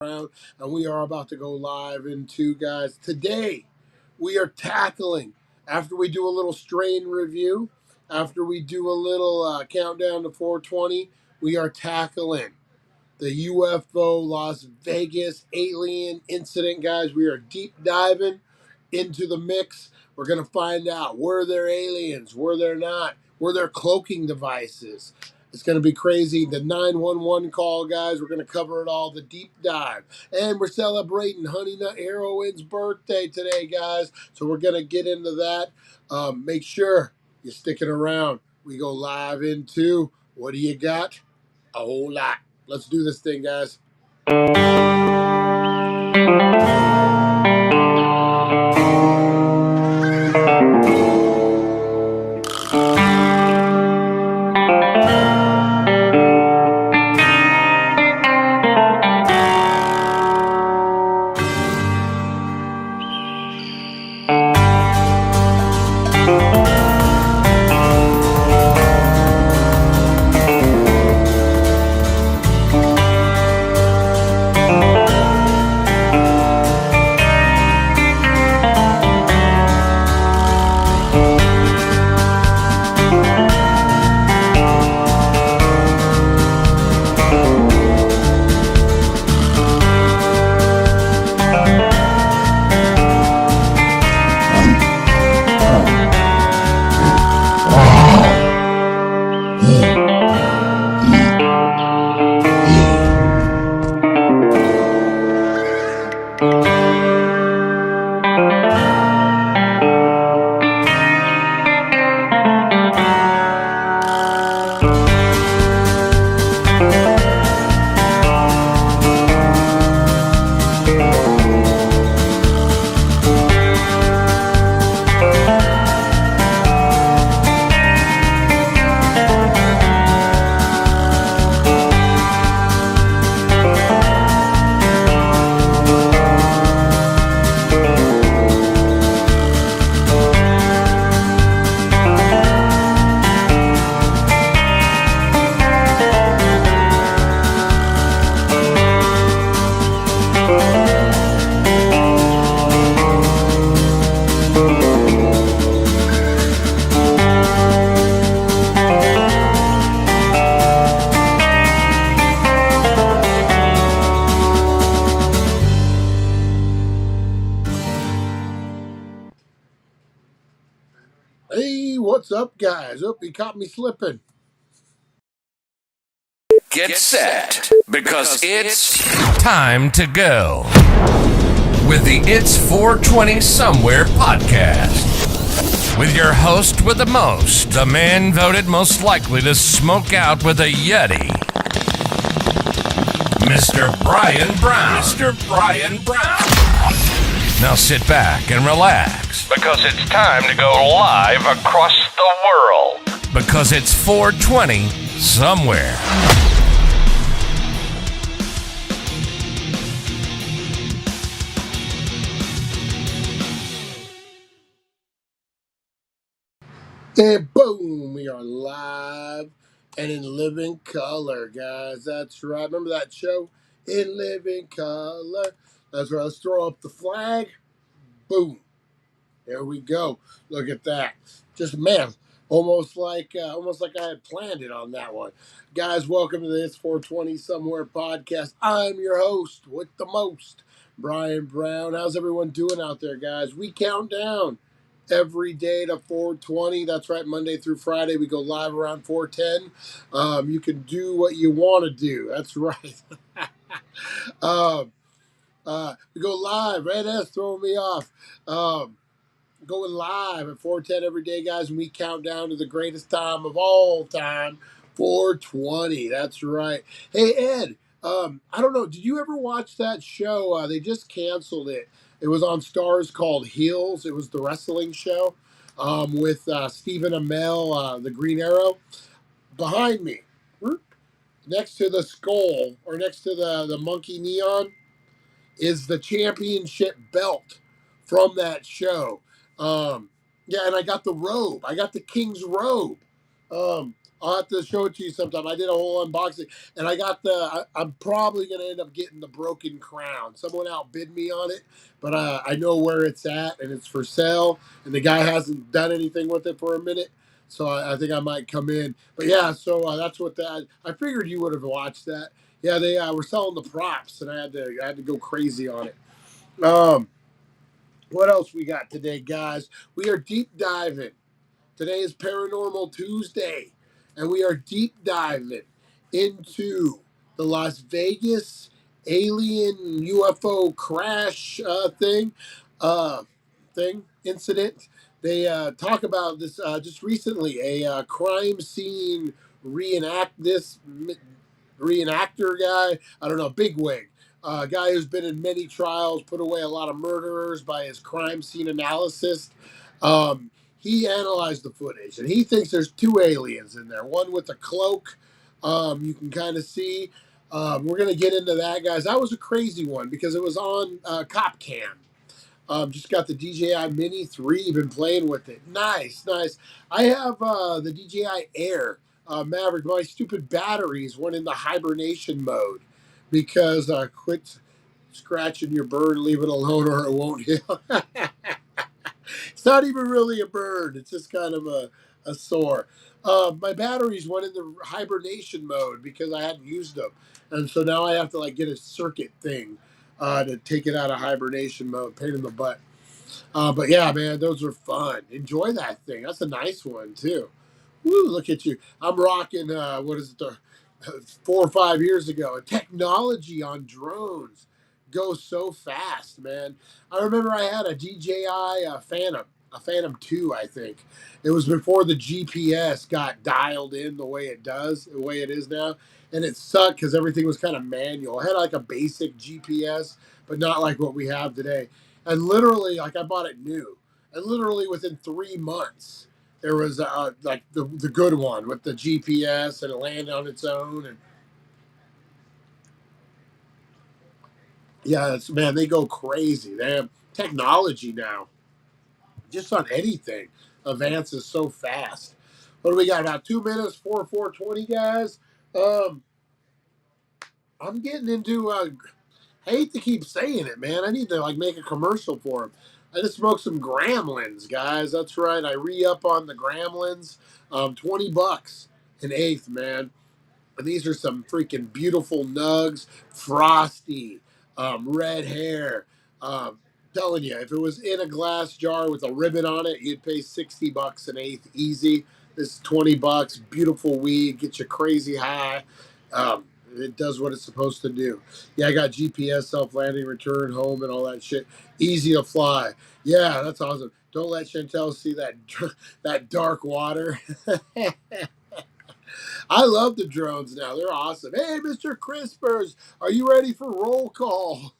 And we are about to go live in two, guys. Today, we are tackling, after we do a little strain review, after we do a little countdown to 420, we are tackling the UFO Las Vegas alien incident, guys. We are deep diving into the mix. We're going to find out, were there aliens? Were there not? Were there cloaking devices? It's going to be crazy. The 911 call, guys. We're going to cover it all, the deep dive. And we're celebrating Honey Nut Heroine's birthday today, guys. So we're going to get into that. Make sure you're sticking around. We go live into, what do you got? A whole lot. Let's do this thing, guys. Hey, what's up, guys? Oh, you caught me slipping. Get set, because it's time to go with the It's 420 Somewhere podcast. With your host with the most, the man voted most likely to smoke out with a Yeti, Mr. Brian Brown. Mr. Brian Brown. Now sit back and relax, because it's time to go live across the world. Because it's 420 Somewhere. And boom, we are live and in living color, guys. That's right. Remember that show? In living color. That's right. Let's throw up the flag. Boom. There we go. Look at that. Just, man, almost like I had planned it on that one. Guys, welcome to the It's 420 Somewhere podcast. I'm your host with the most, Brian Brown. How's everyone doing out there, guys? We count down every day to 420. That's right, Monday through Friday. We go live around 410. You can do what you want to do. That's right. We go live. Red S throwing me off. Going live at 410 every day, guys, and we count down to the greatest time of all time, 420. That's right. Hey, Ed, I don't know. Did you ever watch that show? They just canceled it. It was on Stars called Heels. It was the wrestling show with Stephen Amell, the Green Arrow. Behind me, next to the skull, or next to the monkey neon, is the championship belt from that show. Yeah, and I got the robe. I got the king's robe. I'll have to show it to you sometime. I did a whole unboxing, and I got I'm probably going to end up getting the broken crown. Someone outbid me on it, but I know where it's at, and it's for sale, and the guy hasn't done anything with it for a minute, so I think I might come in. But yeah, so that's what that. I figured you would have watched that. Yeah, they were selling the props, and I had to go crazy on it. What else we got today, guys? We are deep diving. Today is Paranormal Tuesday, and we are deep diving into the Las Vegas alien UFO crash uh, incident. They talk about this just recently. A crime scene reenactor guy. I don't know, bigwig. A guy who's been in many trials, put away a lot of murderers by his crime scene analysis. Um, he analyzed the footage, and he thinks there's two aliens in there. One with a cloak, you can kind of see. We're gonna get into that, guys. That was a crazy one because it was on Cop Cam. Just got the DJI Mini 3, been playing with it. Nice, nice. I have the DJI Air Maverick. My stupid batteries went into hibernation mode because quit scratching your bird, leave it alone, or it won't heal. It's not even really a bird. It's just kind of a sore. My batteries went into hibernation mode because I hadn't used them. And so now I have to like get a circuit thing to take it out of hibernation mode. Pain in the butt. But yeah, man, those are fun. Enjoy that thing. That's a nice one too. Woo, look at you. I'm rocking, what is it, 4 or 5 years ago. Technology on drones goes so fast, man. I remember I had a DJI Phantom, a Phantom 2, I think. It was before the GPS got dialed in the way it does, the way it is now. And it sucked because everything was kind of manual. It had like a basic GPS, but not like what we have today. And literally, like I bought it new. And literally within 3 months, there was like the good one with the GPS, and it landed on its own. And yeah, man, they go crazy. They have technology now, just on anything, advances so fast. What do we got? About 2 minutes, 4:20, guys. Um, I'm getting into. I hate to keep saying it, man. I need to like make a commercial for them. I just smoked some Gremlins, guys. That's right. I re-up on the Gremlins. $20 an eighth, man. And these are some freaking beautiful nugs, frosty, red hair. Telling you, if it was in a glass jar with a ribbon on it, you'd pay $60 an eighth easy. This is $20, beautiful weed, get you crazy high. It does what it's supposed to do. Yeah, I got GPS, self-landing, return home, and all that shit. Easy to fly. Yeah, that's awesome. Don't let Chantel see that that dark water. I love the drones now. They're awesome. Hey, Mr. Crispers, are you ready for roll call?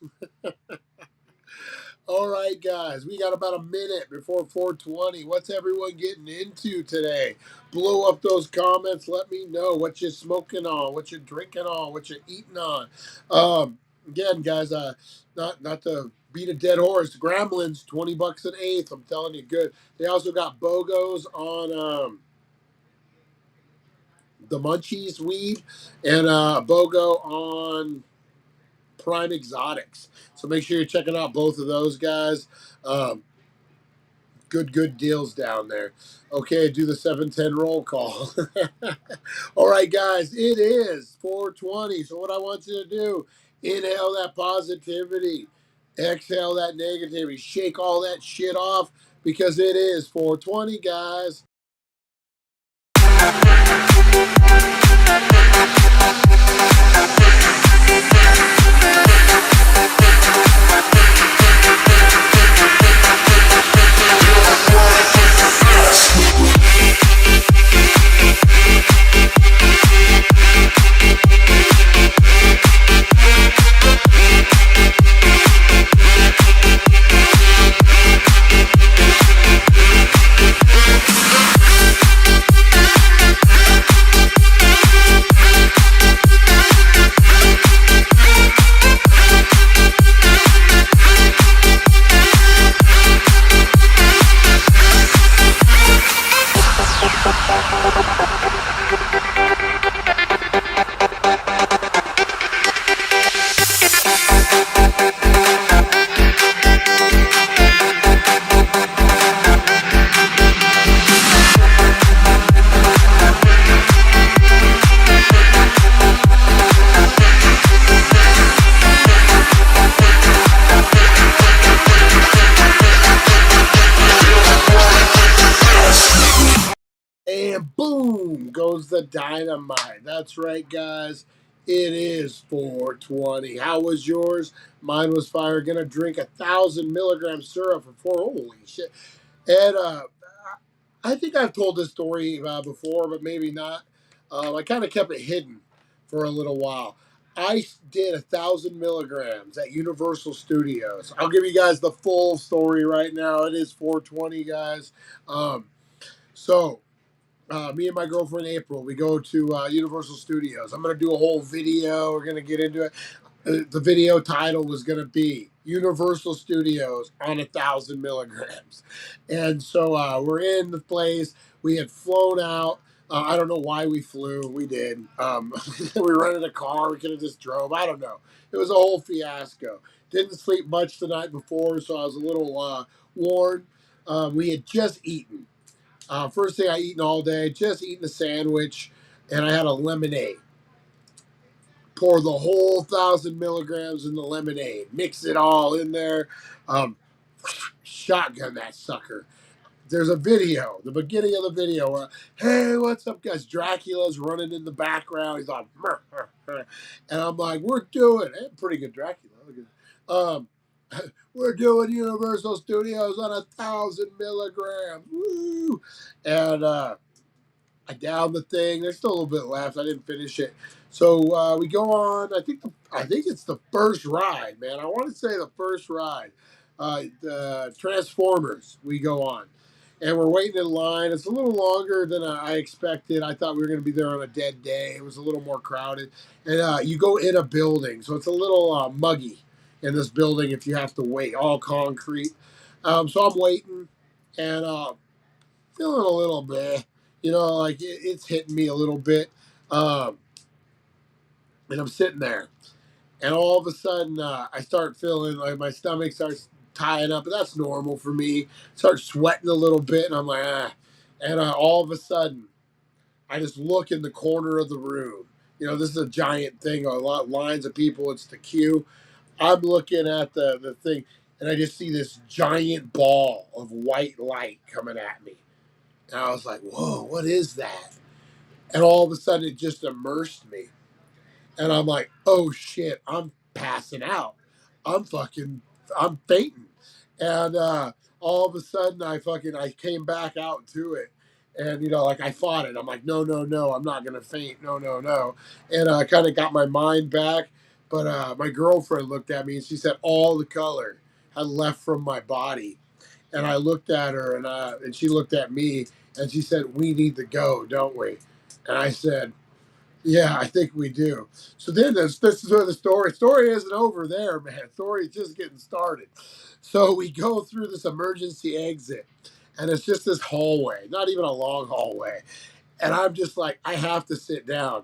All right, guys, we got about a minute before 4:20. What's everyone getting into today? Blow up those comments. Let me know what you're smoking on, what you're drinking on, what you're eating on. Again, guys, not to beat a dead horse. Gremlins, $20 an eighth. I'm telling you, good. They also got BOGOs on the Munchies weed, and BOGO on Prime Exotics. So make sure you're checking out both of those guys. Good deals down there. Okay, do the 710 roll call. All right, guys, it is 4:20. So what I want you to do, inhale that positivity, exhale that negativity, shake all that shit off because it is 4:20, guys. goes the dynamite. That's right, guys. It is 420. How was yours? Mine was fire. Gonna drink 1,000 milligram syrup for four. Holy shit. And I think I've told this story before, but maybe not. I kind of kept it hidden for a little while. I did 1,000 milligrams at Universal Studios. I'll give you guys the full story right now. It is 420, guys. Um, so me and my girlfriend April, we go to Universal Studios. I'm gonna do a whole video. We're gonna get into it. The video title was gonna be Universal Studios on 1,000 milligrams, and so we're in the place. We had flown out. I don't know why we flew. We did. We rented a car. We could have just drove. I don't know. It was a whole fiasco. Didn't sleep much the night before, so I was a little worn. We had just eaten. First thing I eaten all day, just eating a sandwich, and I had a lemonade. Pour the whole 1,000 milligrams in the lemonade, mix it all in there, um, shotgun that sucker. There's a video, the beginning of the video, where, hey, what's up, guys? Dracula's running in the background. He's like, "Meh, meh, meh." And I'm like, we're doing it. Pretty good Dracula. Look at we're doing Universal Studios on 1,000 milligrams. Woo! And I downed the thing. There's still a little bit left. I didn't finish it. So we go on. I think it's the first ride, man. I want to say the first ride. The Transformers. We go on, and we're waiting in line. It's a little longer than I expected. I thought we were going to be there on a dead day. It was a little more crowded, and you go in a building, so it's a little muggy in this building if you have to wait. All concrete. So I'm waiting, and feeling a little bit. Like it's hitting me a little bit. Um, and I'm sitting there, and all of a sudden, I start feeling like my stomach starts tying up, and that's normal for me. Start sweating a little bit, and I'm like, ah. And all of a sudden, I just look in the corner of the room. This is a giant thing, a lot of lines of people. It's the queue. I'm looking at the thing, and I just see this giant ball of white light coming at me. And I was like, whoa, what is that? And all of a sudden, it just immersed me. And I'm like, oh shit, I'm passing out. I'm fainting. And all of a sudden, I came back out to it. And, like I fought it. I'm like, no, no, no, I'm not going to faint. No, no, no. And I kind of got my mind back. But my girlfriend looked at me and she said all the color had left from my body. And I looked at her and she looked at me and she said, we need to go, don't we? And I said, yeah, I think we do. So then this is where the story isn't over there, man. Story is just getting started. So we go through this emergency exit, and it's just this hallway, not even a long hallway. And I'm just like, I have to sit down.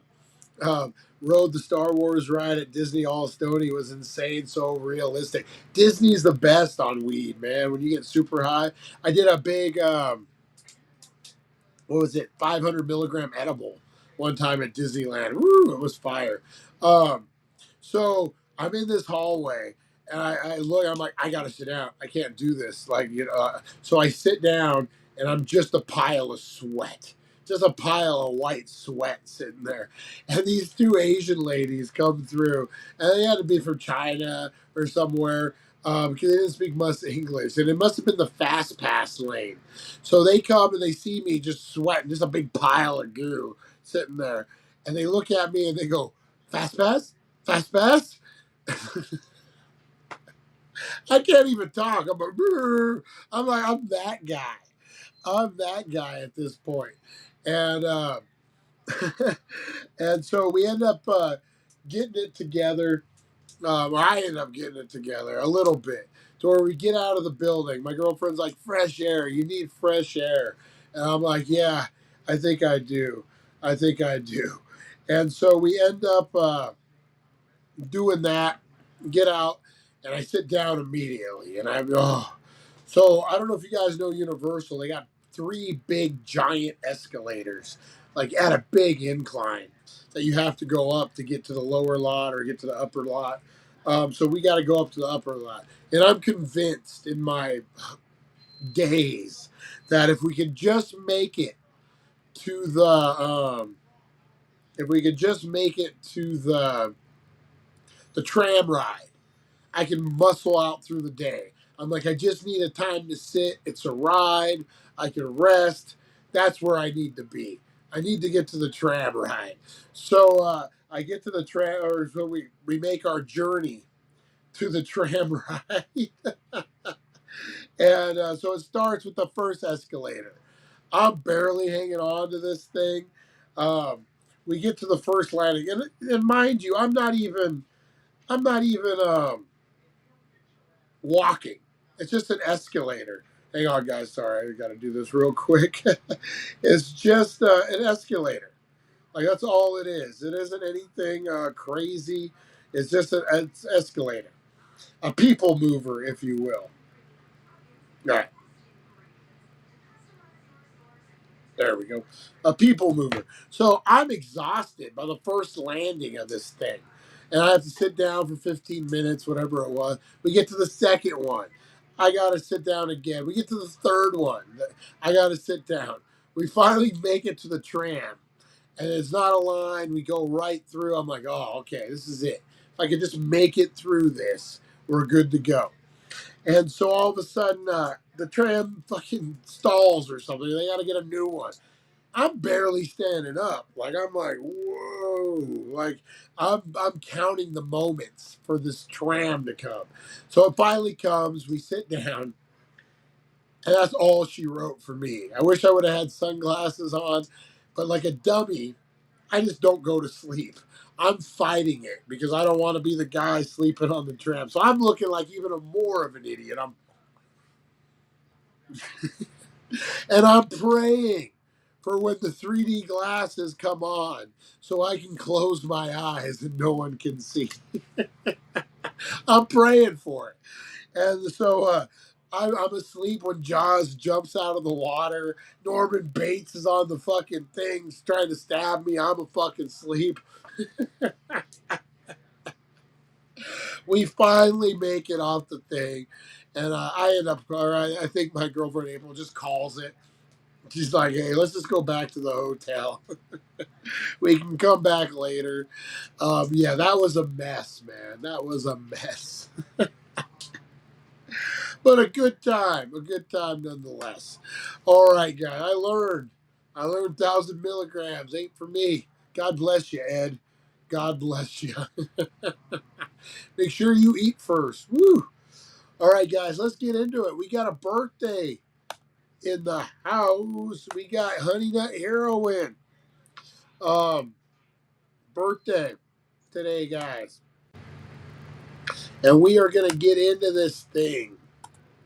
Rode the Star Wars ride at Disney All Stony was insane, so realistic. Disney's the best on weed, man. When you get super high, I did a big what was it, 500 milligram edible one time at Disneyland. Woo, it was fire. Um, so I'm in this hallway and I look, I'm like, I gotta sit down. I can't do this. So I sit down and I'm just a pile of sweat. Just a pile of white sweat sitting there. And these two Asian ladies come through, and they had to be from China or somewhere because they didn't speak much English. And it must have been the fast pass lane. So they come and they see me just sweating, just a big pile of goo sitting there. And they look at me and they go, fast pass? Fast pass? I can't even talk. I'm that guy. I'm that guy at this point. And and so we end up getting it together. I ended up getting it together a little bit. To where we get out of the building. My girlfriend's like, fresh air. You need fresh air. And I'm like, yeah, I think I do. I think I do. And so we end up doing that, get out, and I sit down immediately. And so I don't know if you guys know Universal. They got three big giant escalators, like at a big incline that you have to go up to get to the lower lot or get to the upper lot. So we got to go up to the upper lot. And I'm convinced in my days that if we could just make it to the if we could just make it to the tram ride, I can muscle out through the day. I'm like, I just need a time to sit. It's a ride. I can rest. That's where I need to be. I need to get to the tram ride. So I get to the tram, or so we make our journey to the tram ride. And so it starts with the first escalator. I'm barely hanging on to this thing. Um, we get to the first landing, and mind you, I'm not even walking. It's just an escalator. Hang on, guys. Sorry, I got to do this real quick. It's just an escalator. Like, that's all it is. It isn't anything crazy. It's just an escalator, a people mover, if you will. All right. There we go. A people mover. So I'm exhausted by the first landing of this thing. And I have to sit down for 15 minutes, whatever it was. We get to the second one. I got to sit down again. We get to the third one. I got to sit down. We finally make it to the tram. And it's not a line. We go right through. I'm like, oh, okay, this is it. If I could just make it through this, we're good to go. And so all of a sudden, the tram fucking stalls or something. They got to get a new one. I'm barely standing up. Like, I'm like, whoa. Like, I'm counting the moments for this tram to come. So it finally comes. We sit down. And that's all she wrote for me. I wish I would have had sunglasses on. But like a dummy, I just don't go to sleep. I'm fighting it because I don't want to be the guy sleeping on the tram. So I'm looking like even more of an idiot. And I'm praying for when the 3D glasses come on so I can close my eyes and no one can see. I'm praying for it. And so I'm asleep when Jaws jumps out of the water. Norman Bates is on the fucking things trying to stab me. I'm a fucking sleep. We finally make it off the thing. And I end up, all right, I think my girlfriend April just calls it. She's like, hey, let's just go back to the hotel. We can come back later. Yeah, that was a mess, man. That was a mess. But a good time nonetheless. All right, guys, I learned 1,000 milligrams ain't for me. God bless you, Ed. God bless you. Make sure you eat first. Woo. All right, guys, let's get into it. We got a birthday in the house. We got Honey Nut Heroin. Birthday today, guys. And we are going to get into this thing.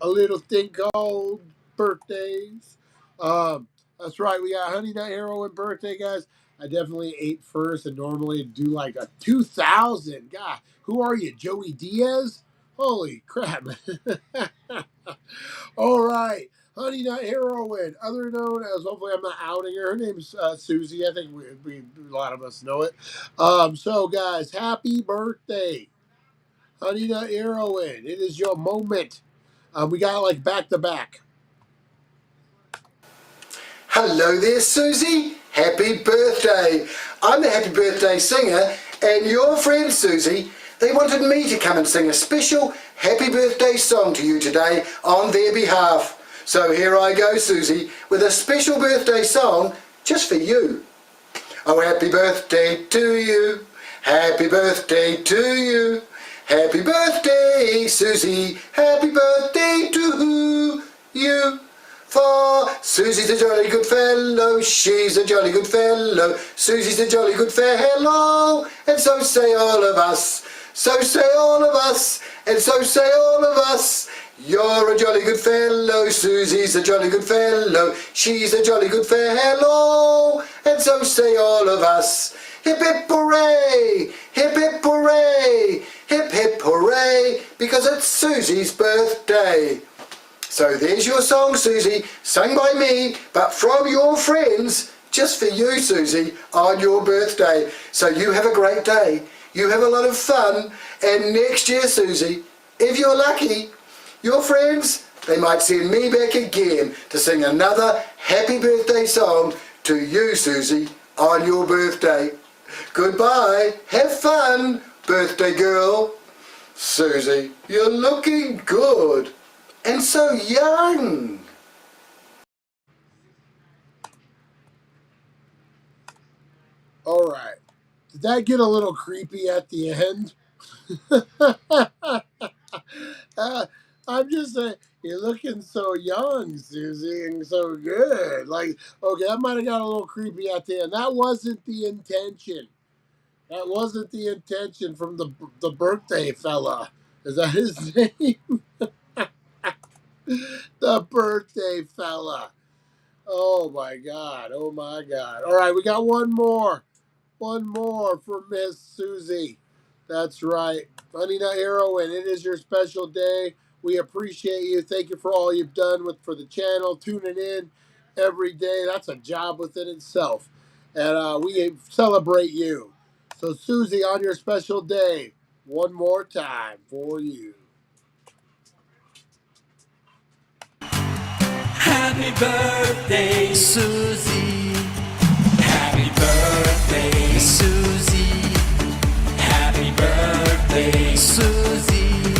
A little thing called birthdays. That's right. We got Honey Nut Heroin birthday, guys. I definitely ate first and normally do like a 2,000. God, who are you, Joey Diaz? Holy crap. All right. Honey Nut Heroin, other known as, hopefully I'm not outing her. Her name's Susie. I think we a lot of us know it. So, guys, happy birthday. Honey Nut Heroin. It is your moment. We got like back to back. Hello there, Susie. Happy birthday. I'm the happy birthday singer, and your friend Susie, they wanted me to come and sing a special happy birthday song to you today on their behalf. So here I go, Susie, with a special birthday song just for you. Oh, happy birthday to you. Happy birthday to you. Happy birthday, Susie. Happy birthday to you. For Susie's a jolly good fellow, she's a jolly good fellow, Susie's a jolly good fellow, and so say all of us, so say all of us, and so say all of us. You're a jolly good fellow, Susie's a jolly good fellow, she's a jolly good fellow, and so say all of us. Hip hip hooray, hip hip hooray, hip hip hooray, because it's Susie's birthday. So there's your song, Susie, sung by me, but from your friends, just for you, Susie, on your birthday. So you have a great day, you have a lot of fun, and next year, Susie, if you're lucky, your friends, they might send me back again to sing another happy birthday song to you, Susie, on your birthday. Goodbye. Have fun, birthday girl. Susie, you're looking good and so young. All right. Did that get a little creepy at the end? I'm just saying, you're looking so young, Susie, and so good. Like, okay, that might have got a little creepy at the end. That wasn't the intention. That wasn't the intention from the birthday fella. Is that his name? The birthday fella. Oh my God. Oh my God. All right, we got one more. One more for Miss Susie. That's right. Honey Nut Heroine, it is your special day. We appreciate you. Thank you for all you've done for the channel, tuning in every day. That's a job within itself. And we celebrate you. So, Susie, on your special day, one more time for you. Happy birthday, Susie. Happy birthday, Susie. Happy birthday, Susie.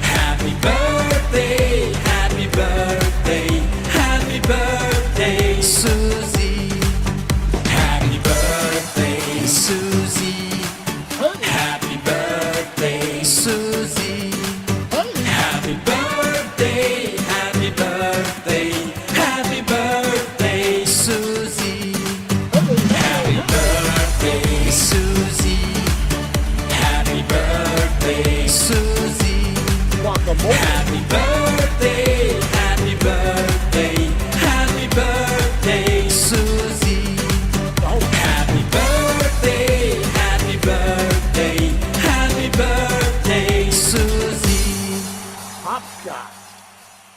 Happy birthday, happy birthday, happy birthday, Susie. Happy birthday, Susie. Happy birthday, Susie. Happy birthday, happy birthday, happy birthday, Susie. Happy birthday, Susie. Happy birthday, Susie. Happy birthday, happy birthday, happy birthday, Susie. Happy birthday, happy birthday, happy birthday, Susie. Hopscotch.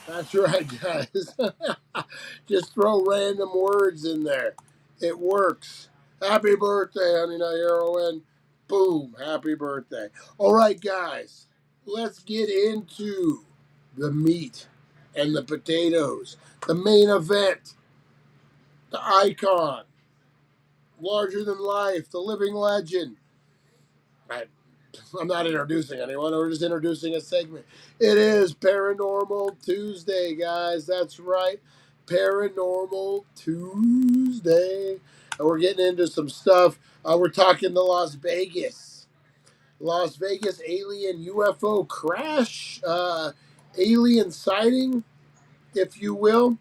That's right, guys. Just throw random words in there. It works. Happy birthday, Honey Nut Heroine. Boom. Happy birthday. All right, guys. Let's get into the meat and the potatoes. The main event. The icon. Larger than life. The living legend. I'm not introducing anyone. We're just introducing a segment. It is Paranormal Tuesday, guys. That's right. Paranormal Tuesday. And we're getting into some stuff. We're talking to Las Vegas. Las Vegas alien UFO crash. Alien sighting, if you will.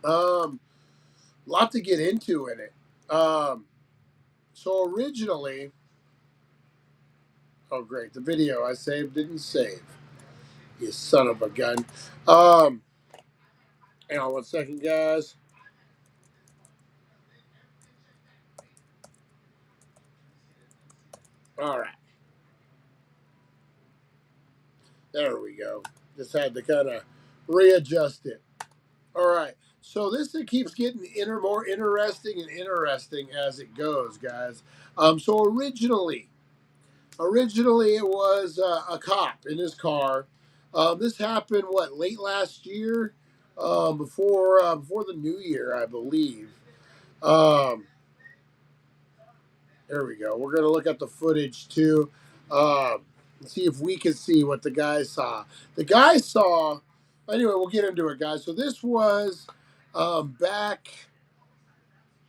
Lot to get into in it. So originally... Oh, great. The video I saved didn't save. You son of a gun. Hang on one second, guys. All right. There we go. Just had to kind of readjust it. All right. So this thing keeps getting more interesting and interesting as it goes, guys. So originally it was a cop in his car. This happened, late last year? Before the new year, I believe. Um, There we go. We're going to look at the footage too. See if we can see what the guy saw. The guy saw, anyway, we'll get into it, guys. So this was back,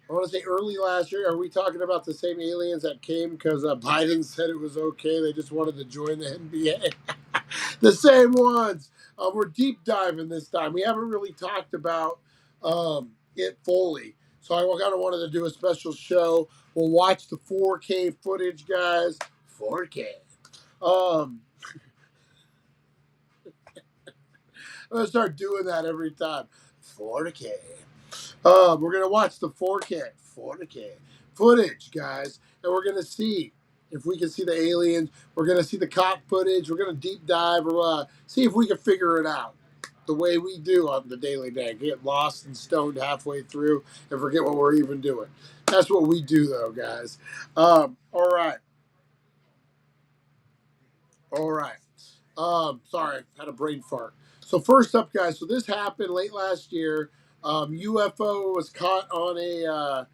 I want to say early last year. Are we talking about the same aliens that came because Biden said it was okay? They just wanted to join the NBA. The same ones. We're deep diving this time. We haven't really talked about it fully. So I kind of wanted to do a special show. We'll watch the 4K footage, guys. 4K. I'm going to start doing that every time. 4K. We're going to watch the 4K footage, guys. And we're going to see if we can see the aliens. We're going to see the cop footage. We're going to deep dive. Or see if we can figure it out. The way we do on the Daily Dank. Get lost and stoned halfway through and forget what we're even doing. That's what we do, though, guys. All right. Sorry, had a brain fart. So first up, guys. So this happened late last year. UFO was caught on a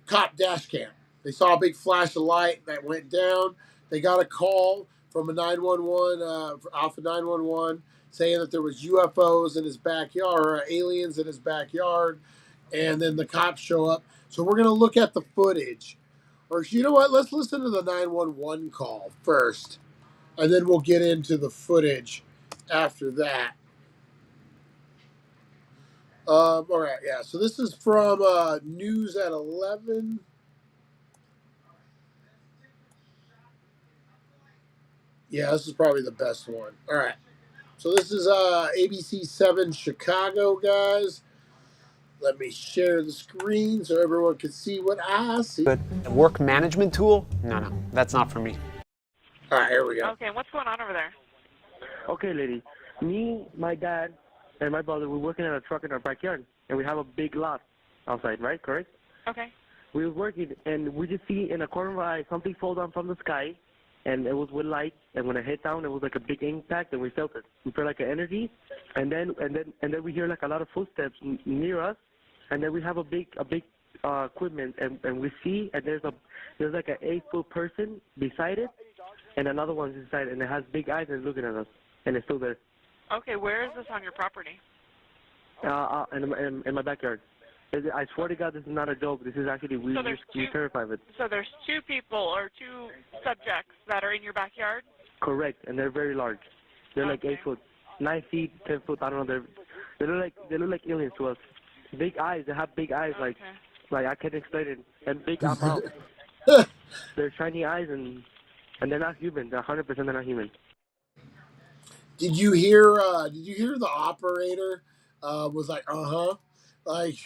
cop dash cam. They saw a big flash of light that went down. They got a call from a 911, Alpha 911, saying that there was UFOs in his backyard, or aliens in his backyard, and then the cops show up. So we're going to look at the footage. Or you know what? Let's listen to the 911 call first, and then we'll get into the footage after that. All right, yeah. So this is from News at 11. Yeah, this is probably the best one. All right. So this is ABC 7 Chicago, guys. Let me share the screen so everyone can see what I see. But a work management tool? No, that's not for me. All right, here we go. Okay, what's going on over there? Okay, lady. Me, my dad, and my brother, we're working on a truck in our backyard, and we have a big lot outside, right? Correct? Okay. We were working, and we just see in a corner of our eye something fall down from the sky, and it was with light, and when it hit down, it was like a big impact, and we felt it. We felt like an energy, and then we hear like a lot of footsteps near us, and then we have a big equipment, and we see, and there's like an 8-foot person beside it, and another one's inside, and it has big eyes and it's looking at us, and it's still there. Okay, where is this on your property? In my backyard. I swear to God, this is not a joke. This is actually, we're terrified of it. So there's two people or two subjects that are in your backyard? Correct, and they're very large. They're like 8 foot, 9 feet, 10 foot. I don't know. They look like aliens to us. Big eyes. They have big eyes, like I can't explain it. And big mouth. They're shiny eyes, and they're not human. They're 100% they're not human. Did you hear the operator was like, like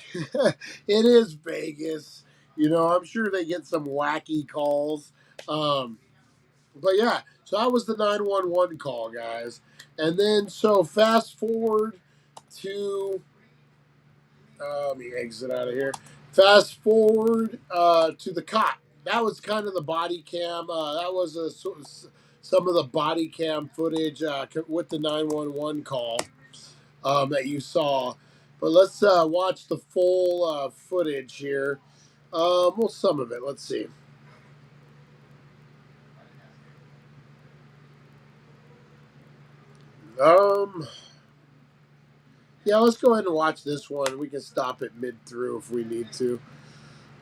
it is Vegas, I'm sure they get some wacky calls, but yeah, so that was the 911 call, guys. And then so fast forward to let me exit out of here. Fast forward to the cop. That was kind of the body cam. That was some of the body cam footage with the 911 call that you saw. But let's watch the full footage here. Well, some of it. Let's see. Yeah, let's go ahead and watch this one. We can stop it mid-through if we need to.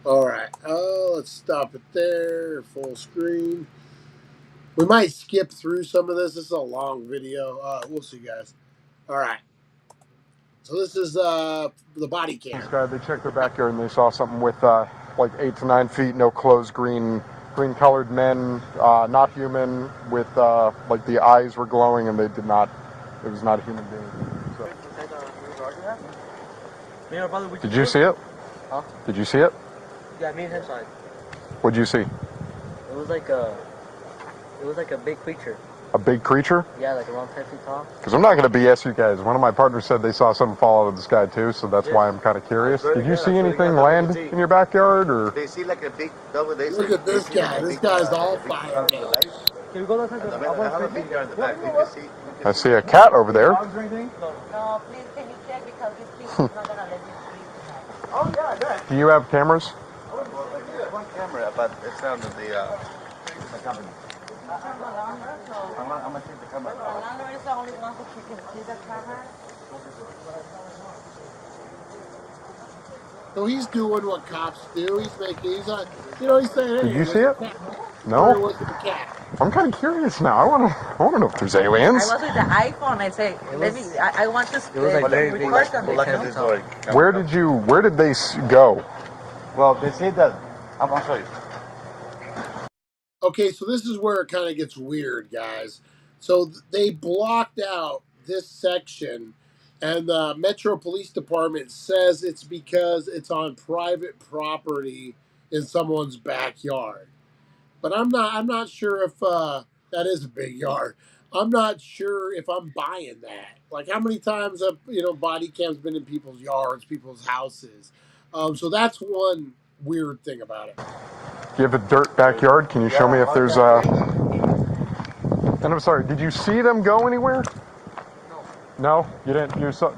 All right. Let's stop it there. Full screen. We might skip through some of this. This is a long video. We'll see, guys. All right. So this is the body cam. They checked their backyard and they saw something with like 8 to 9 feet, no clothes, green-colored men, not human, with like the eyes were glowing, and it was not a human being. So. Did you see it? Huh? Did you see it? Yeah, me and him saw it. What'd you see? It was like a big creature. A big creature? Yeah, like around 10 feet tall. Because I'm not going to BS you guys. One of my partners said they saw something fall out of the sky too, so that's why I'm kind of curious. Did you see anything land in your backyard, or? They see like a big double. Look at this guy. This guy's all fired up. Can we go outside the I see a cat over there. No, please can you check because this thing is not gonna let you sleep. Oh yeah, good. Do you have cameras? One camera, but it's down to the company. I'm gonna take the camera. Orlando is the only one who can see the camera. So he's doing what cops do. He's saying, hey, Did you see it? No. Where was the cat? I'm kind of curious now. I want to know if there's aliens. I was with the iPhone. I say, I want to record something. Where did they go? Well, they say that. I'm gonna show you. Okay, so this is where it kind of gets weird, guys. So they blocked out this section, and the Metro Police Department says it's because it's on private property in someone's backyard. But I'm not sure if that is a big yard. I'm not sure if I'm buying that. Like, how many times have body cams been in people's yards, people's houses? So that's one weird thing about it. You have a dirt backyard. Can you show me if there's a? And I'm sorry. Did you see them go anywhere? No. No, you didn't.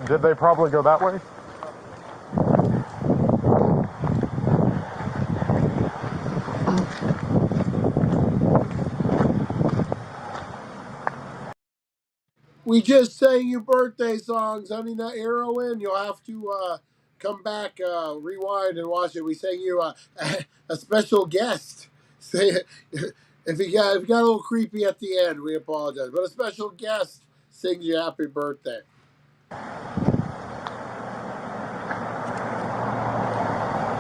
Did they probably go that way? We just sang you birthday songs, honey nut heroine. You'll have to come back, rewind and watch it. We sang you a special guest. Say if you got a little creepy at the end, we apologize. But a special guest sings you happy birthday.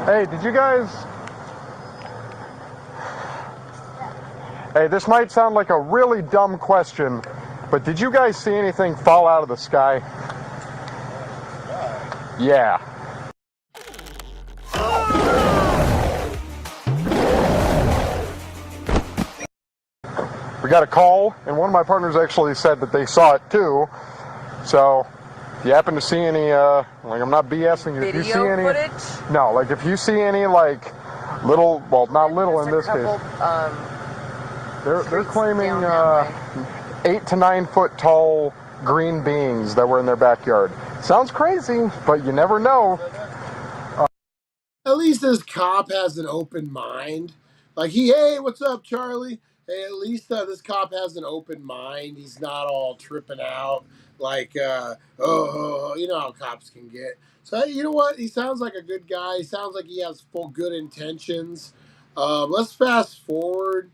Hey, did you guys... Hey, this might sound like a really dumb question, but did you guys see anything fall out of the sky? Yeah. We got a call, and one of my partners actually said that they saw it too. So, if you happen to see any, like, I'm not BSing you. If you see any footage? No, like if you see any, like, little, well, not little in this case. They're claiming 8 to 9 foot tall green beings that were in their backyard. Sounds crazy, but you never know. At least this cop has an open mind. Like, hey, what's up, Charlie? Hey, at least this cop has an open mind. He's not all tripping out like, you know how cops can get. So, hey, you know what? He sounds like a good guy. He sounds like he has full good intentions. Let's fast forward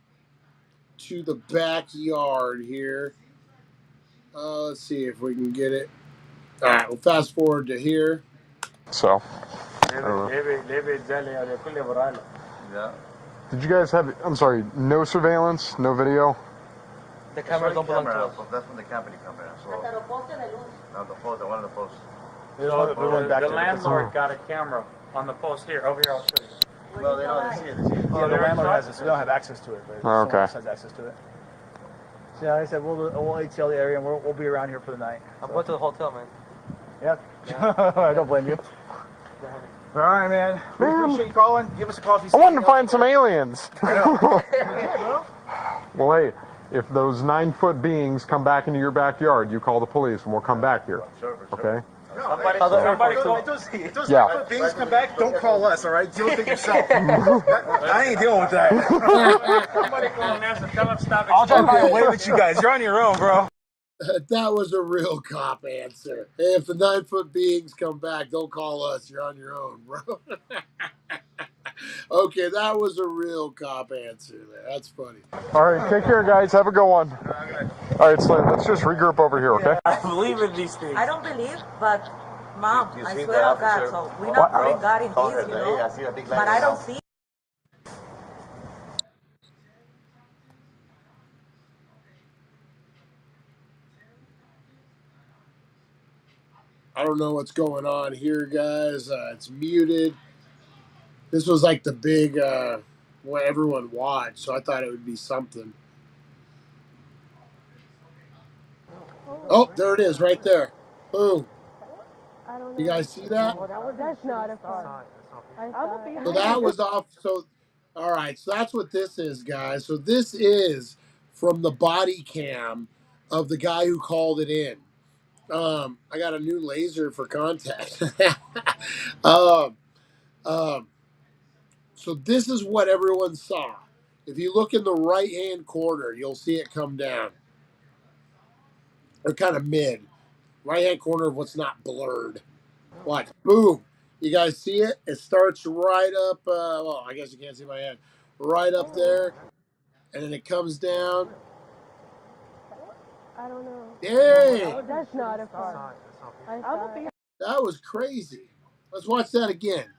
to the backyard here. Let's see if we can get it. All right, we'll fast forward to here. So, Yeah. did you guys have, I'm sorry, no surveillance, no video? The cameras don't belong to us. That's from the company camera. So, no, the post, the one on the post. The landlord got a camera on the post here. Over here, I'll show you. Well, they don't see it. They see it. Yeah, the landlord has it, so we don't have access to it. But someone else has access to it. So, yeah, like I said, we'll ATL the area, and we'll be around here for the night. I'm going to the hotel, man. Yeah. I don't blame you. All right, man. We appreciate you calling. Give us a call if you see I wanted to find some aliens. Yeah, Well, hey, if those 9 foot beings come back into your backyard, you call the police and we'll come back here. Okay? If those things come back, don't call us, all right? Deal with it yourself. I ain't dealing with that. Somebody call and ask them, tell them stop. I'll drive right away with you guys. You're on your own, bro. That was a real cop answer. Hey, if the 9 foot beings come back, don't call us. You're on your own, bro. Okay, that was a real cop answer there. That's funny. All right, take care, guys. Have a good one. All right, Slim, let's just regroup over here, okay? I believe in these things. I don't believe, but Mom, I swear to God, so we're not putting God in this, you know? But I don't see. I don't know what's going on here, guys. It's muted. This was like the big, what everyone watched, so I thought it would be something. Oh, there it is, right there. Boom. You guys see that? That's not a fun. So that was off. So, all right. So that's what this is, guys. So this is from the body cam of the guy who called it in. I got a new laser for contact. So this is what everyone saw. If you look in the right-hand corner, you'll see it come down. Or kind of mid. Right-hand corner of what's not blurred. Watch. Boom. You guys see it? It starts right up, well, I guess you can't see my hand. Right up there. And then it comes down. I don't know. Dang. That's not a fun. That was crazy. Let's watch that again.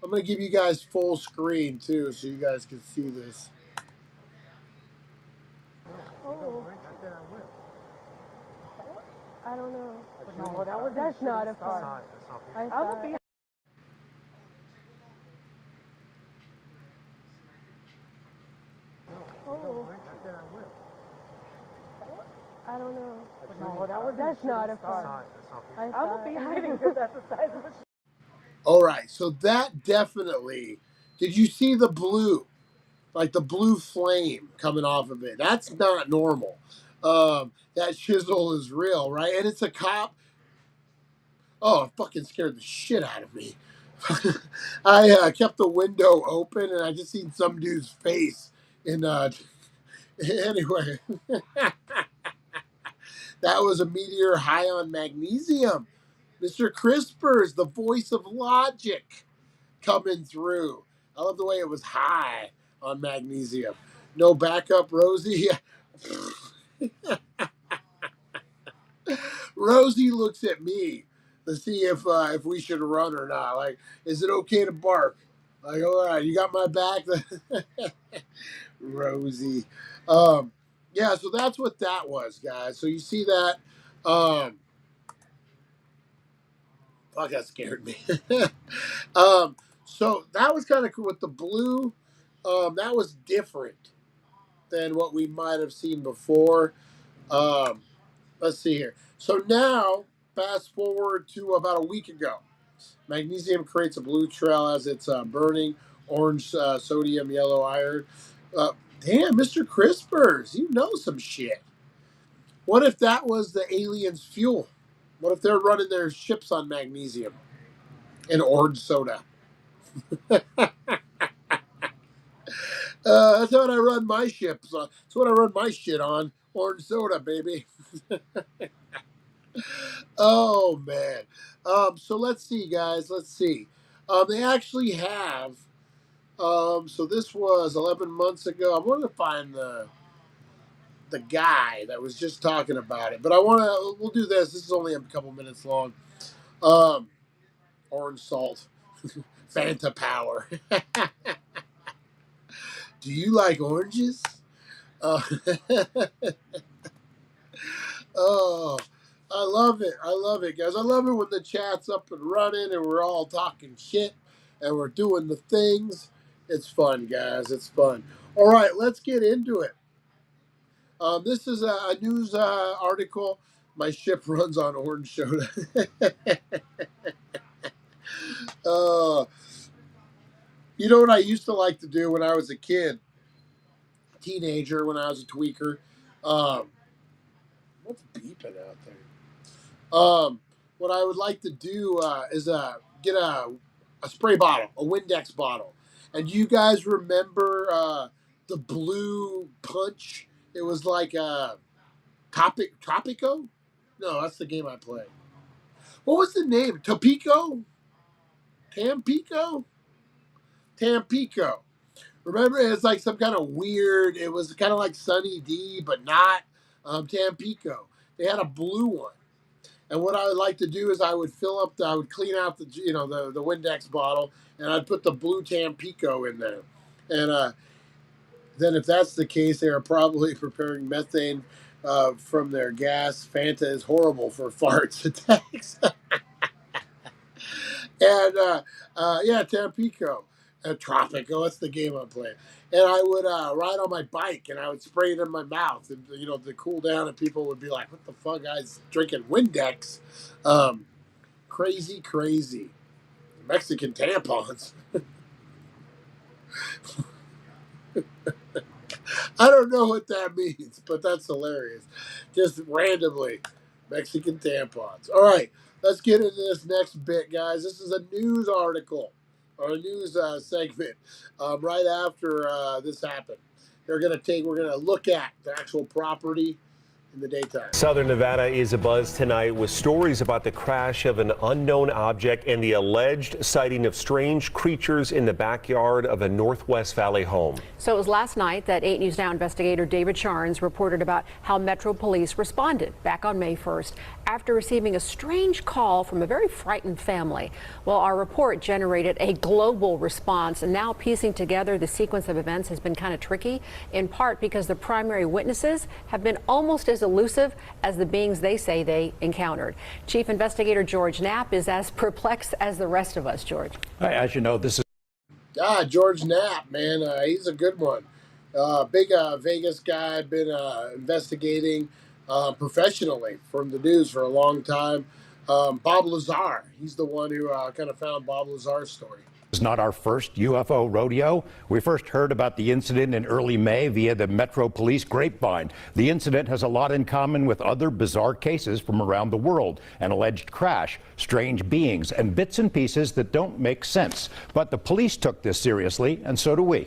I'm going to give you guys full screen, too, so you guys can see this. Oh. I don't know. No, that's not a fun. Oh. I don't know. No, that's not a fun. I'm gonna be hiding because that's the size of the. All right, so that definitely. Did you see the blue? Like the blue flame coming off of it. That's not normal. That chisel is real, right? And it's a cop. Oh, it fucking scared the shit out of me. I kept the window open and I just seen some dude's face in anyway. That was a meteor high on magnesium. Mr. Crispers, the voice of logic, coming through. I love the way it was high on magnesium. No backup, Rosie. Rosie looks at me to see if we should run or not. Like, is it okay to bark? Like, all right, you got my back, Rosie. Yeah, so that's what that was, guys. So you see that. Fuck, that scared me. So that was kind of cool with the blue. That was different than what we might have seen before. Let's see here. So now, fast forward to about a week ago. Magnesium creates a blue trail as it's burning, orange sodium, yellow iron. Damn, Mr. Crispers, you know some shit. What if that was the aliens' fuel? What if they're running their ships on magnesium and orange soda? That's what I run my ships on. That's what I run my shit on. Orange soda, baby. Oh, man. So let's see, guys. Let's see. They actually have... so this was 11 months ago. I wanted to find the guy that was just talking about it. But we'll do this. This is only a couple minutes long. Orange salt. Fanta power. Do you like oranges? Oh, I love it. I love it, guys. I love it when the chat's up and running and we're all talking shit and we're doing the things. It's fun, guys. It's fun. All right, let's get into it. This is a news article. My ship runs on orange soda. You know what I used to like to do when I was a kid? Teenager, when I was a tweaker. What's beeping out there? What I would like to do is get a spray bottle, a Windex bottle. And you guys remember the blue punch? It was like Tropico? No, that's the game I play. What was the name? Tampico? Remember, it's like some kind of weird, it was kind of like Sunny D, but not Tampico. They had a blue one. And what I would like to do is I would clean out the Windex bottle, and I'd put the blue Tampico in there. And then if that's the case, they are probably preparing methane from their gas. Fanta is horrible for farts attacks. And, yeah, Tampico. Tropico, that's the game I'm playing. And I would ride on my bike, and I would spray it in my mouth, and, to cool down, and people would be like, what the fuck, guys, drinking Windex? Crazy. Mexican tampons. I don't know what that means, but that's hilarious. Just randomly, Mexican tampons. All right, let's get into this next bit, guys. This is a news article, or a news segment, right after this happened. We're gonna look at the actual property in the daytime. Southern Nevada is abuzz tonight with stories about the crash of an unknown object and the alleged sighting of strange creatures in the backyard of a Northwest Valley home. So it was last night that 8 News Now investigator David Charnes reported about how Metro Police responded back on May 1st after receiving a strange call from a very frightened family. Well, our report generated a global response, and now piecing together the sequence of events has been kind of tricky, in part because the primary witnesses have been almost as elusive as the beings they say they encountered. Chief Investigator George Knapp is as perplexed as the rest of us, George. As you know, this is... George Knapp, man, he's a good one. Big Vegas guy, been investigating professionally from the news for a long time. Bob Lazar, he's the one who kind of found Bob Lazar's story. It's not our first UFO rodeo. We first heard about the incident in early May via the Metro Police grapevine. The incident has a lot in common with other bizarre cases from around the world. An alleged crash, strange beings, and bits and pieces that don't make sense. But the police took this seriously, and so do we.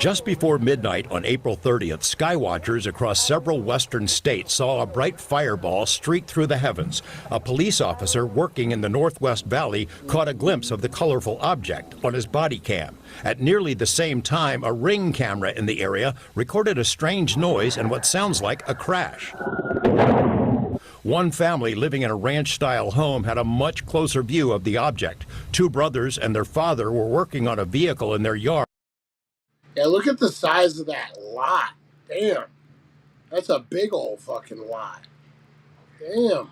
Just before midnight on April 30th, skywatchers across several western states saw a bright fireball streak through the heavens. A police officer working in the Northwest Valley caught a glimpse of the colorful object on his body cam. At nearly the same time, a Ring camera in the area recorded a strange noise and what sounds like a crash. One family living in a ranch-style home had a much closer view of the object. Two brothers and their father were working on a vehicle in their yard. Yeah, look at the size of that lot. Damn. That's a big old fucking lot. Damn.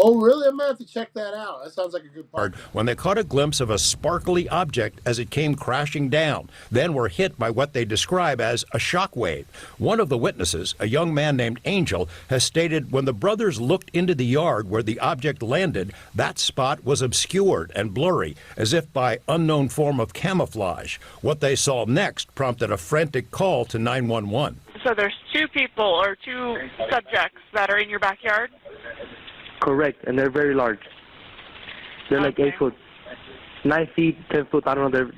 Oh, really? I'm going to have to check that out. That sounds like a good part. When they caught a glimpse of a sparkly object as it came crashing down, then were hit by what they describe as a shock wave. One of the witnesses, a young man named Angel, has stated when the brothers looked into the yard where the object landed, that spot was obscured and blurry, as if by unknown form of camouflage. What they saw next prompted a frantic call to 911. So there's two people or two subjects that are in your backyard? Correct, and they're very large. They're like 8 foot, 9 feet, 10 foot. I don't know.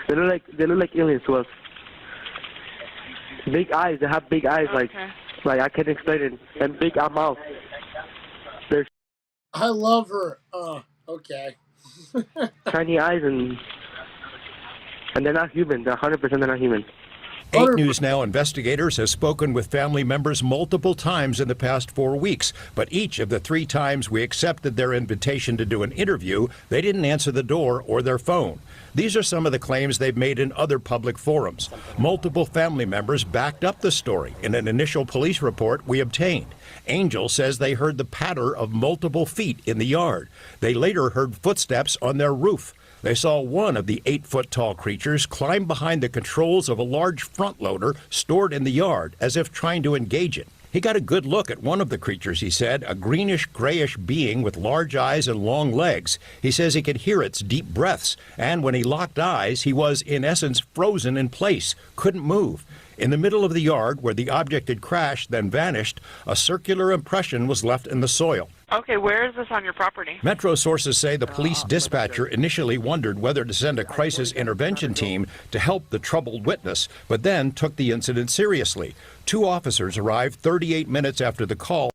They look like aliens to us. Big eyes. They have big eyes, like I can't explain it. And big mouth. I love her. Okay. Tiny eyes, and they're not human. They're 100% they're not human. 8 News Now investigators have spoken with family members multiple times in the past 4 weeks, but each of the 3 times we accepted their invitation to do an interview, they didn't answer the door or their phone. These are some of the claims they've made in other public forums. Multiple family members backed up the story in an initial police report we obtained. Angel says they heard the patter of multiple feet in the yard. They later heard footsteps on their roof. They saw one of the 8-foot-tall creatures climb behind the controls of a large front loader stored in the yard as if trying to engage it. He got a good look at one of the creatures, he said, a greenish-grayish being with large eyes and long legs. He says he could hear its deep breaths, and when he locked eyes, he was, in essence, frozen in place, couldn't move. In the middle of the yard, where the object had crashed, then vanished, a circular impression was left in the soil. Okay, where is this on your property? Metro sources say the police dispatcher initially wondered whether to send a crisis intervention team to help the troubled witness, but then took the incident seriously. 2 officers arrived 38 minutes after the call.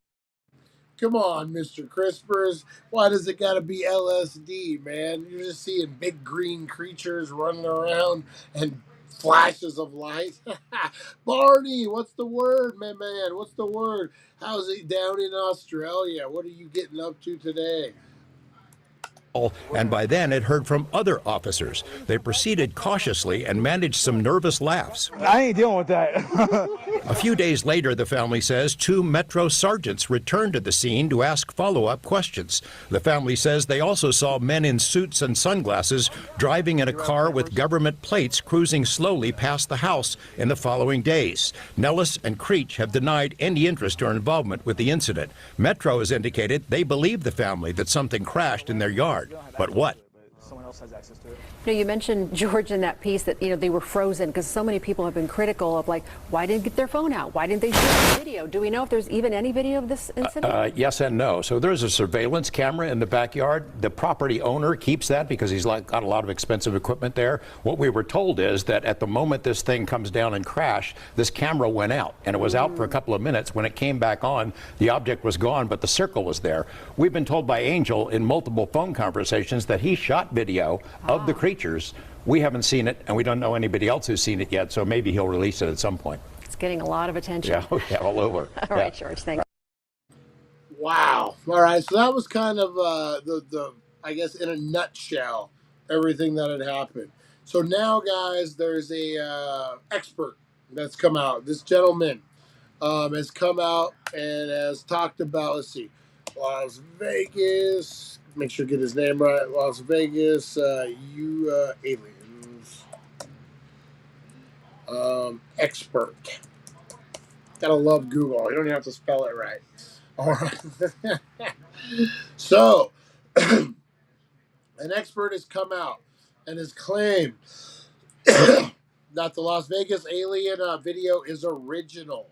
Come on, Mr. Crispers. Why does it gotta be LSD, man? You're just seeing big green creatures running around and flashes of light. Barney, what's the word, my man? What's the word? How's it down in Australia? What are you getting up to today? And by then had heard from other officers. They proceeded cautiously and managed some nervous laughs. I ain't dealing with that. A few days later, the family says 2 Metro sergeants returned to the scene to ask follow-up questions. The family says they also saw men in suits and sunglasses driving in a car with government plates cruising slowly past the house in the following days. Nellis and Creech have denied any interest or involvement with the incident. Metro has indicated they believe the family that something crashed in their yard. But what? Someone else has access to it. You mentioned, George, in that piece that, they were frozen because so many people have been critical of, like, why didn't they get their phone out? Why didn't they shoot the video? Do we know if there's even any video of this incident? Yes and no. So there's a surveillance camera in the backyard. The property owner keeps that because he's got a lot of expensive equipment there. What we were told is that at the moment this thing comes down and crashed, this camera went out, and it was out for a couple of minutes. When it came back on, the object was gone, but the circle was there. We've been told by Angel in multiple phone conversations that he shot video of the creatures. We haven't seen it, and we don't know anybody else who's seen it yet, so maybe he'll release it at some point. It's getting a lot of attention. Yeah, all over. All right, George, thanks. Wow. All right, so that was kind of the I guess in a nutshell, everything that had happened. So now, guys, there's a expert that's come out. This gentleman has come out and has talked about, let's see, Las Vegas. Make sure to get his name right. Las Vegas, aliens. Expert. Gotta love Google. You don't have to spell it right. All right. So, an expert has come out and has claimed that the Las Vegas alien video is original.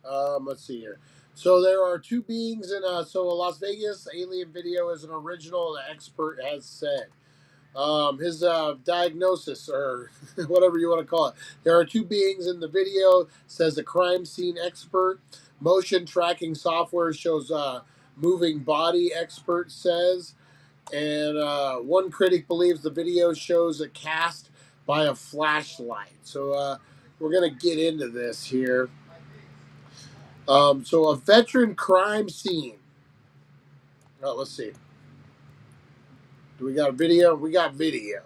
Let's see here. So there are two beings in so a Las Vegas alien video is an original. The expert has said his diagnosis or whatever you want to call it. There are two beings in the video. Says a crime scene expert. Motion tracking software shows moving body. Expert says, and one critic believes the video shows a cast by a flashlight. So we're gonna get into this here. So a veteran crime scene. Oh, let's see. Do we got a video? We got video.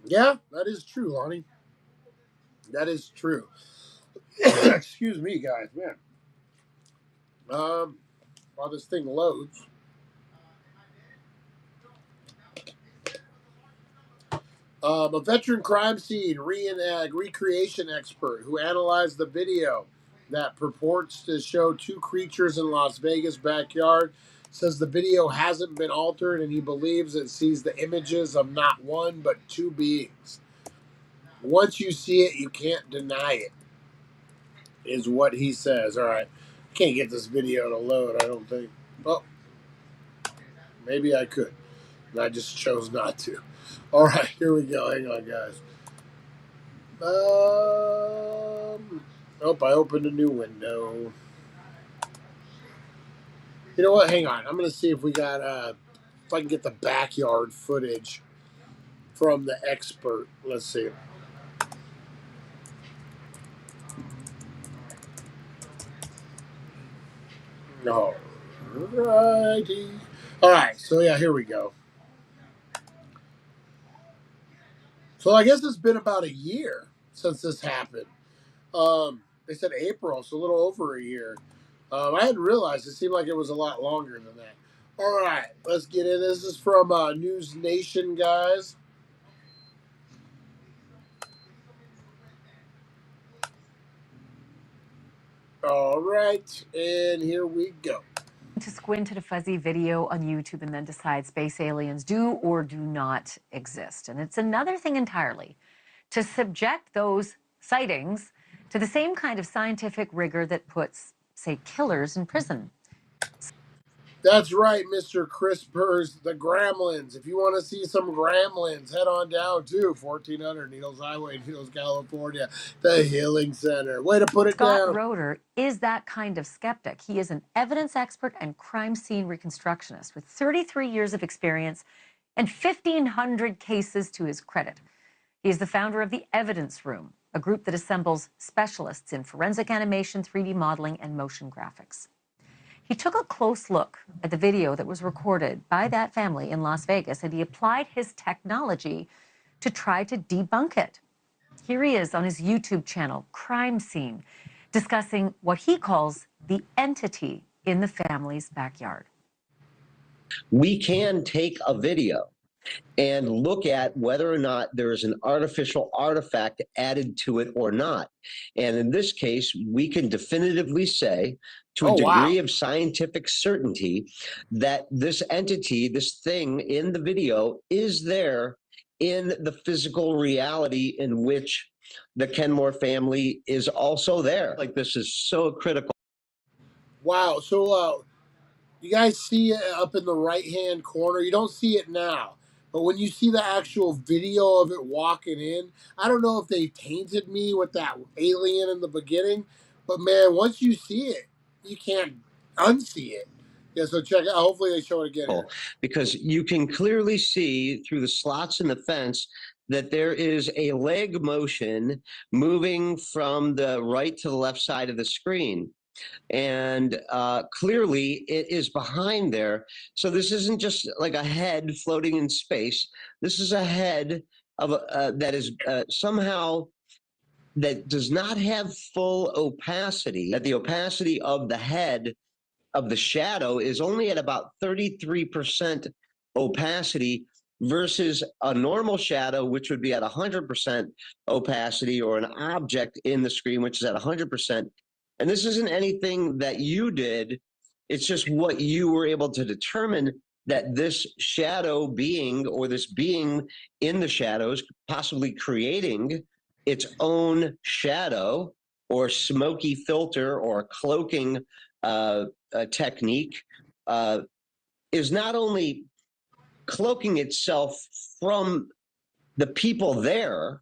Yeah, that is true, Lonnie. That is true. Excuse me, guys, man. While this thing loads. A veteran crime scene recreation expert who analyzed the video that purports to show two creatures in Las Vegas backyard says the video hasn't been altered and he believes it sees the images of not one but two beings. Once you see it, you can't deny it, is what he says. All right. Can't get this video to load, I don't think. Well, maybe I could. And I just chose not to. All right, here we go. Hang on, guys. I opened a new window. You know what? Hang on. I'm going to see if we got, if I can get the backyard footage from the expert. Let's see. All righty. All right, so yeah, here we go. So I guess it's been about a year since this happened. They said April, so a little over a year. I hadn't realized. It seemed like it was a lot longer than that. All right, let's get in. This is from News Nation, guys. All right, and here we go. To squint at a fuzzy video on YouTube and then decide space aliens do or do not exist. And it's another thing entirely to subject those sightings to the same kind of scientific rigor that puts, say, killers in prison. That's right, Mr. Crispers, the Gremlins. If you want to see some Gremlins, head on down to 1400 Needles Highway, Needles, California, the Healing Center. Way to put it down. Scott Roeder is that kind of skeptic. He is an evidence expert and crime scene reconstructionist with 33 years of experience and 1,500 cases to his credit. He is the founder of the Evidence Room, a group that assembles specialists in forensic animation, 3D modeling, and motion graphics. He took a close look at the video that was recorded by that family in Las Vegas, and he applied his technology to try to debunk it. Here he is on his YouTube channel, Crime Scene, discussing what he calls the entity in the family's backyard. We can take a video and look at whether or not there is an artificial artifact added to it or not. And in this case, we can definitively say, to a degree of scientific certainty, that this entity, this thing in the video, is there in the physical reality in which the Kenmore family is also there. Like, this is so critical. Wow. So you guys see it up in the right-hand corner. You don't see it now. But when you see the actual video of it walking in, I don't know if they tainted me with that alien in the beginning, but man, once you see it, you can't unsee it. Yeah, so check it out. Hopefully they show it again here. Because you can clearly see through the slots in the fence that there is a leg motion moving from the right to the left side of the screen. And clearly it is behind there. So this isn't just like a head floating in space. This is a head of that is somehow that does not have full opacity, that the opacity of the head of the shadow is only at about 33% opacity versus a normal shadow, which would be at 100% opacity, or an object in the screen, which is at 100%. And this isn't anything that you did. It's just what you were able to determine, that this shadow being, or this being in the shadows, possibly creating its own shadow or smoky filter or cloaking technique is not only cloaking itself from the people there,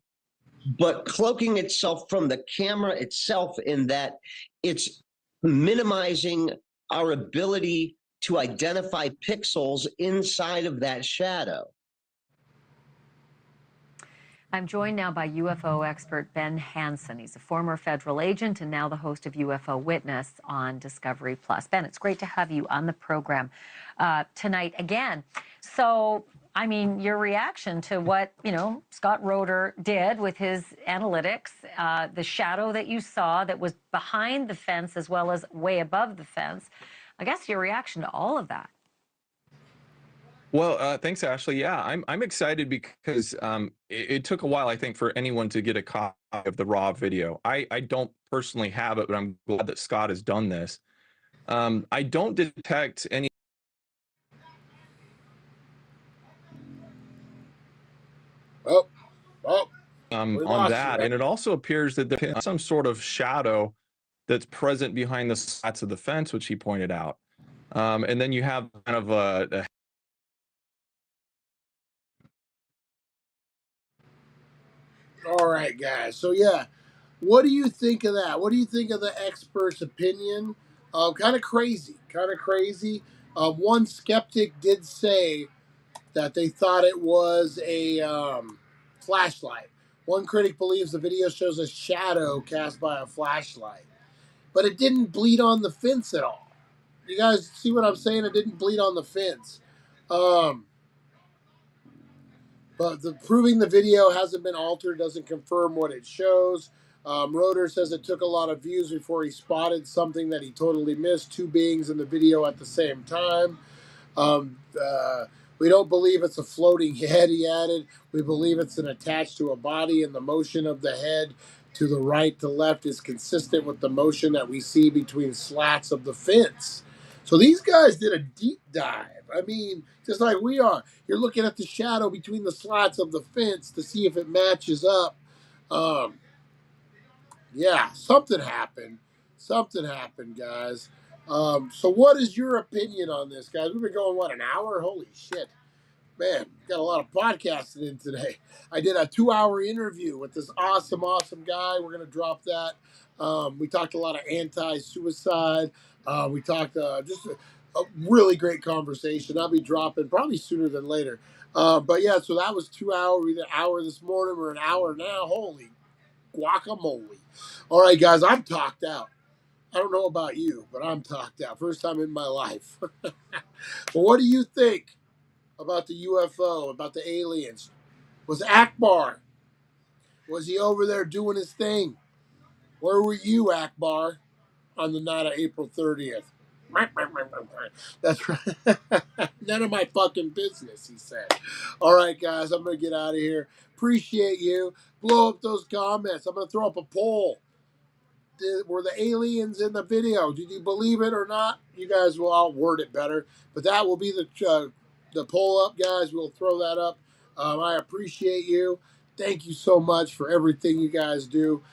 but cloaking itself from the camera itself, in that it's minimizing our ability to identify pixels inside of that shadow. I'm joined now by UFO expert Ben Hansen. He's a former federal agent and now the host of UFO Witness on Discovery Plus. Ben, it's great to have you on the program tonight again. So, I mean, your reaction to what, Scott Roeder did with his analytics, the shadow that you saw that was behind the fence as well as way above the fence. I guess your reaction to all of that. Well, thanks, Ashley. Yeah, I'm excited because it took a while, I think, for anyone to get a copy of the raw video. I don't personally have it, but I'm glad that Scott has done this. I don't detect any on that, and it also appears that there's some sort of shadow that's present behind the slats of the fence, which he pointed out. And then you have kind of a All right, guys. So, yeah, what do you think of that? What do you think of the expert's opinion? Kind of crazy. Kind of crazy. One skeptic did say that they thought it was a flashlight. One critic believes the video shows a shadow cast by a flashlight, but it didn't bleed on the fence at all. You guys see what I'm saying? It didn't bleed on the fence. But proving the video hasn't been altered doesn't confirm what it shows. Roeder says it took a lot of views before he spotted something that he totally missed, two beings in the video at the same time. We don't believe it's a floating head, he added. We believe it's an attached to a body, and the motion of the head to the right to left is consistent with the motion that we see between slats of the fence. So these guys did a deep dive. I mean, just like we are. You're looking at the shadow between the slats of the fence to see if it matches up. Yeah, something happened. Something happened, guys. So what is your opinion on this, guys? We've been going, what, an hour? Holy shit. Man, got a lot of podcasting in today. I did a 2-hour interview with this awesome guy. We're going to drop that. We talked a lot of anti-suicide. We talked just a really great conversation. I'll be dropping probably sooner than later. But yeah, so that was 2 hours. We did an hour this morning. We're an hour now. Holy guacamole. All right, guys, I'm talked out. I don't know about you, but I'm talked out. First time in my life. But what do you think about the UFO, about the aliens? Was Akbar? Was he over there doing his thing? Where were you, Akbar, on the night of April 30th? That's right. None of my fucking business, he said. All right, guys, I'm going to get out of here. Appreciate you. Blow up those comments. I'm going to throw up a poll. Were the aliens in the video? Did you believe it or not? You guys will all word it better. But that will be the poll up, guys. We'll throw that up. I appreciate you. Thank you so much for everything you guys do.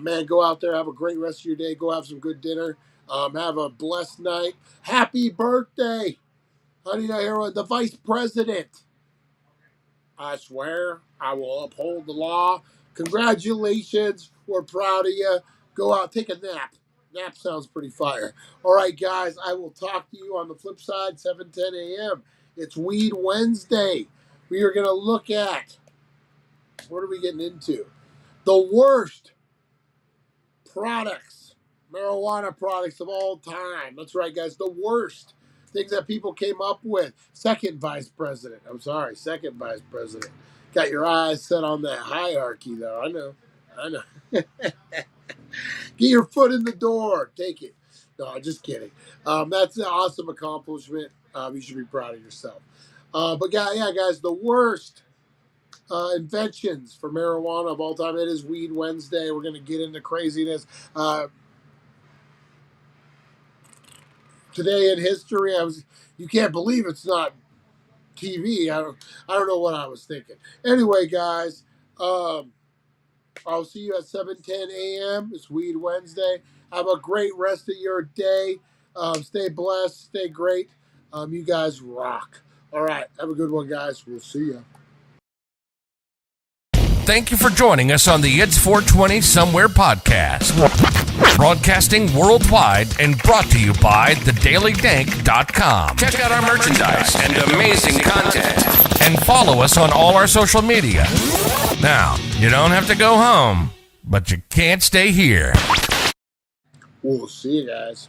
Man, go out there. Have a great rest of your day. Go have some good dinner. Have a blessed night. Happy birthday, honey, the Vice President. I swear I will uphold the law. Congratulations. We're proud of you. Go out, take a nap. Nap sounds pretty fire. All right, guys, I will talk to you on the flip side, 7:10 a.m. It's Weed Wednesday. We are going to look at, what are we getting into? The worst products, marijuana products of all time. That's right, guys, the worst things that people came up with. Second Vice President. Got your eyes set on that hierarchy, though. I know. Get your foot in the door. Take it. No, just kidding. That's an awesome accomplishment. You should be proud of yourself. But yeah, guys, the worst inventions for marijuana of all time. It is Weed Wednesday. We're going to get into craziness. Today in history, you can't believe it's not TV. I don't know what I was thinking. Anyway, guys, I'll see you at 7:10 a.m. It's Weed Wednesday. Have a great rest of your day. Stay blessed. Stay great. You guys rock. All right. Have a good one, guys. We'll see you. Thank you for joining us on the It's 420 Somewhere podcast. Broadcasting worldwide and brought to you by thedailydank.com. Check out our merchandise and amazing content. And follow us on all our social media. Now, you don't have to go home, but you can't stay here. We'll see you guys.